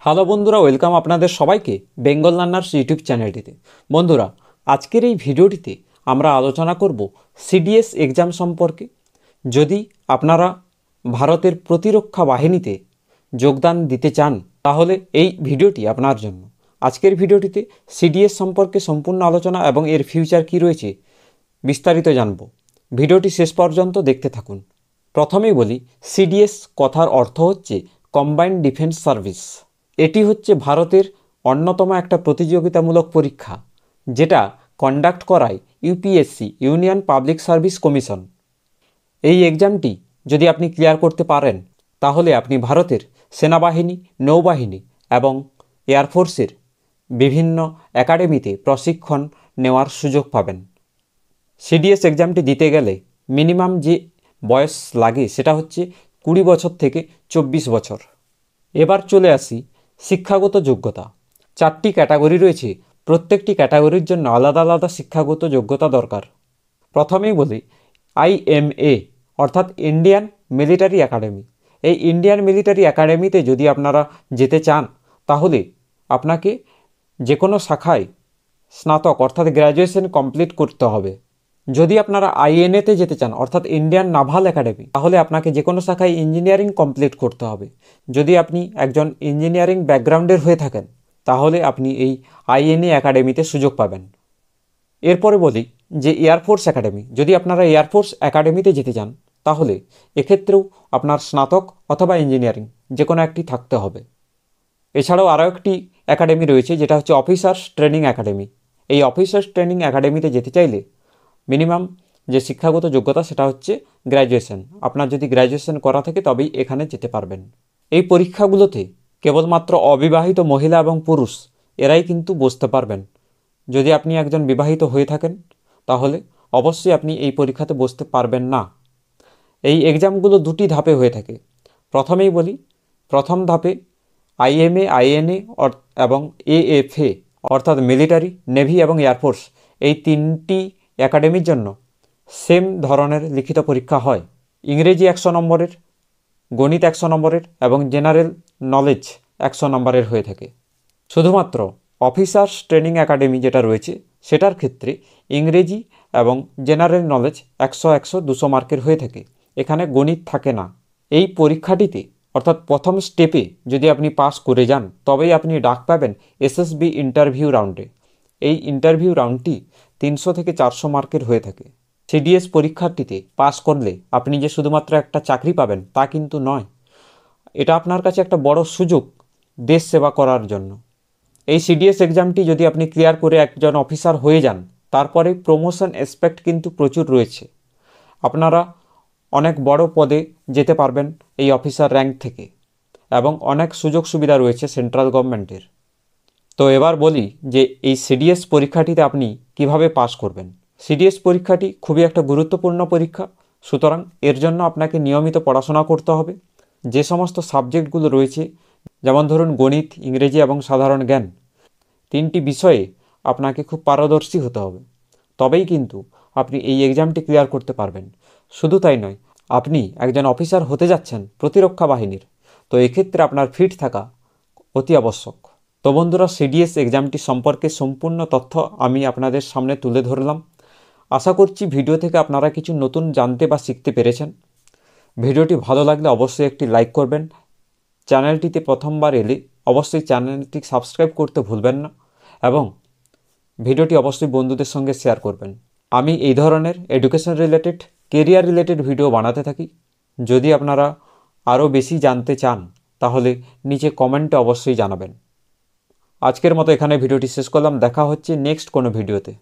Hello বন্ধুরা, welcome আপনাদের সবাইকে বেঙ্গল লার্নার্স ইউটিউব চ্যানেলটিতে। বন্ধুরা, আজকের এই ভিডিওটিতে আমরা আলোচনা করব সিডিএস এক্সাম সম্পর্কে। যদি আপনারা ভারতের প্রতিরক্ষা বাহিনীতে যোগদান দিতে চান তাহলে এই ভিডিওটি আপনার জন্য। আজকের ভিডিওটিতে সিডিএস সম্পর্কে সম্পূর্ণ আলোচনা এবং এর ফিউচার কী রয়েছে বিস্তারিত জানব। ভিডিওটি শেষ পর্যন্ত দেখতে থাকুন। প্রথমেই বলি, সিডিএস কথার অর্থ হচ্ছে কম্বাইন্ড ডিফেন্স সার্ভিস। এটি হচ্ছে ভারতের অন্যতম একটা প্রতিযোগিতামূলক পরীক্ষা, যেটা কন্ডাক্ট করায় UPSC, union public service commission. এই এক্সামটি যদি আপনি ক্লিয়ার করতে পারেন তাহলে আপনি ভারতের সেনাবাহিনী, নৌবাহিনী এবং এয়ারফোর্সের বিভিন্ন একাডেমিতে প্রশিক্ষণ নেওয়ার সুযোগ পাবেন। সিডিএস এক্সামটি দিতে গেলে মিনিমাম যে বয়স লাগে সেটা হচ্ছে 20 বছর থেকে 24 বছর। এবার চলে আসি শিক্ষাগত যোগ্যতা। 4টি ক্যাটাগরি রয়েছে, প্রত্যেকটি ক্যাটাগরির জন্য আলাদা আলাদা শিক্ষাগত যোগ্যতা দরকার। প্রথমেই বলি IMA অর্থাৎ ইন্ডিয়ান মিলিটারি একাডেমি। এই ইন্ডিয়ান মিলিটারি একাডেমিতে যদি আপনারা যেতে চান তাহলে আপনাকে যে কোনো শাখায় স্নাতক অর্থাৎ গ্র্যাজুয়েশন কমপ্লিট করতে হবে। যদি আপনারা INA-তে যেতে চান অর্থাৎ ইন্ডিয়ান নাভাল একাডেমি, তাহলে আপনাকে যে কোনো শাখায় ইঞ্জিনিয়ারিং কমপ্লিট করতে হবে। যদি আপনি একজন ইঞ্জিনিয়ারিং ব্যাকগ্রাউন্ডের হয়ে থাকেন তাহলে আপনি এই INA একাডেমিতে সুযোগ পাবেন। এরপরে বলি যে এয়ারফোর্স একাডেমি। যদি আপনারা এয়ারফোর্স একাডেমিতে যেতে চান তাহলে এক্ষেত্রেও আপনার স্নাতক অথবা ইঞ্জিনিয়ারিং যে কোনো একটি থাকতে হবে। এছাড়াও আরও একটি একাডেমি রয়েছে যেটা হচ্ছে অফিসার্স ট্রেনিং একাডেমি। এই অফিসার্স ট্রেনিং একাডেমিতে যেতে চাইলে মিনিমাম যে শিক্ষাগত যোগ্যতা সেটা হচ্ছে গ্র্যাজুয়েশন। আপনার যদি গ্র্যাজুয়েশন করা থাকে তবেই এখানে যেতে পারবেন। এই পরীক্ষাগুলোতে কেবলমাত্র অবিবাহিত মহিলা এবং পুরুষ এরাই কিন্তু বসতে পারবেন। যদি আপনি একজন বিবাহিত হয়ে থাকেন তাহলে অবশ্যই আপনি এই পরীক্ষাতে বসতে পারবেন না। এই এক্সামগুলো 2টি ধাপে হয়ে থাকে। প্রথমেই বলি, প্রথম ধাপে IMA, INA এবং AFA অর্থাৎ মিলিটারি, নেভি এবং এয়ারফোর্স, এই 3টি একাডেমির জন্য সেম ধরনের লিখিত পরীক্ষা হয়। ইংরেজি 100 নম্বরের, গণিত 100 নম্বরের এবং জেনারেল নলেজ 100 নম্বরের হয়ে থাকে। শুধুমাত্র অফিসার্স ট্রেনিং একাডেমি যেটা রয়েছে সেটার ক্ষেত্রে ইংরেজি এবং জেনারেল নলেজ 100, 200 মার্কের হয়ে থাকে। এখানে গণিত থাকে না। এই পরীক্ষাটিতে অর্থাৎ প্রথম স্টেপে যদি আপনি পাস করে যান তবেই আপনি ডাক পাবেন SSB ইন্টারভিউ রাউন্ডে। এই ইন্টারভিউ রাউন্ডটি 300 থেকে 400 মার্কের হয়ে থাকে। সিডিএস পরীক্ষাটিতে পাস করলে আপনি যে শুধুমাত্র একটা চাকরি পাবেন তা কিন্তু নয়, এটা আপনার কাছে একটা বড় সুযোগ দেশ সেবা করার জন্য। এই সিডিএস এক্সামটি যদি আপনি ক্লিয়ার করে একজন অফিসার হয়ে যান তারপরে প্রমোশন অ্যাসপেক্ট কিন্তু প্রচুর রয়েছে। আপনারা অনেক বড় পদে যেতে পারবেন এই অফিসার র্যাঙ্ক থেকে এবং অনেক সুযোগ সুবিধা রয়েছে সেন্ট্রাল গভর্নমেন্টের। তো এবার বলি যে এই সিডিএস পরীক্ষাটিতে আপনি কিভাবে পাস করবেন। সিডিএস পরীক্ষাটি খুবই একটা গুরুত্বপূর্ণ পরীক্ষা, সুতরাং এর জন্য আপনাকে নিয়মিত পড়াশোনা করতে হবে। যে সমস্ত সাবজেক্টগুলো রয়েছে, যেমন ধরুন গণিত, ইংরেজি এবং সাধারণ জ্ঞান, 3টি বিষয়ে আপনাকে খুব পারদর্শী হতে হবে। তবেই কিন্তু আপনি এই এক্সামটি ক্লিয়ার করতে পারবেন। শুধু তাই নয়, আপনি একজন অফিসার হতে যাচ্ছেন প্রতিরক্ষা বাহিনীর, তো এক্ষেত্রে আপনার ফিট থাকা অতি আবশ্যক। তো বন্ধুরা, সিডিএস এক্সামটি সম্পর্কে সম্পূর্ণ তথ্য আমি আপনাদের সামনে তুলে ধরলাম। আশা করছি ভিডিও থেকে আপনারা কিছু নতুন জানতে বা শিখতে পেরেছেন। ভিডিওটি ভালো লাগলে অবশ্যই একটি লাইক করবেন। চ্যানেলটিতে প্রথমবার এলে অবশ্যই চ্যানেলটি সাবস্ক্রাইব করতে ভুলবেন না এবং ভিডিওটি অবশ্যই বন্ধুদের সঙ্গে শেয়ার করবেন। আমি এই ধরনের education related, career related video বানাতে থাকি। যদি আপনারা আরও বেশি জানতে চান তাহলে নিচে কমেন্টে অবশ্যই জানাবেন। আজকের মতো এখানে ভিডিওটি শেষ করলাম। দেখা হচ্ছে নেক্সট কোনো ভিডিওতে।